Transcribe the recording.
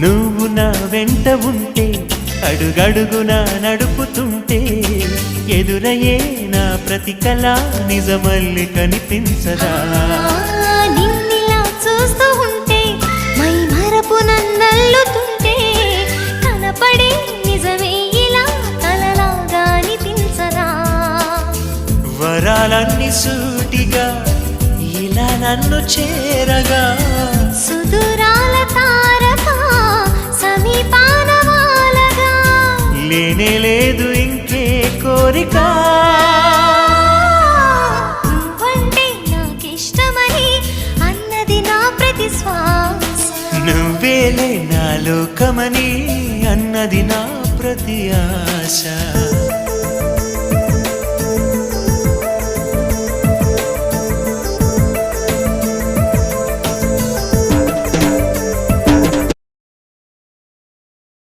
నువ్వు నా వెంట ఉంటే అడుగడుగునా నడుపుతుంటే ఎదురయ్యే నా ప్రతి కళ నిజమల్లి కనిపించదా నిన్నిలా చూస్తూ ఉంటే మై మరపు నన్నల్లుతుంటే కనపడే నిజమే ఇలా కలలాగా అనిపించదా వరాలన్నీ సూటిగా ఇలా నన్ను చేరగా సుదూరాల తారక సమీపాన వాలగా లేనే లేదు ఇంకే కోరిక నువ్వంటే నాకిష్టమని అన్నది నా ప్రతి శ్వాస నువ్వేలే నా లోకమని అన్నది నా ప్రతి ఆశ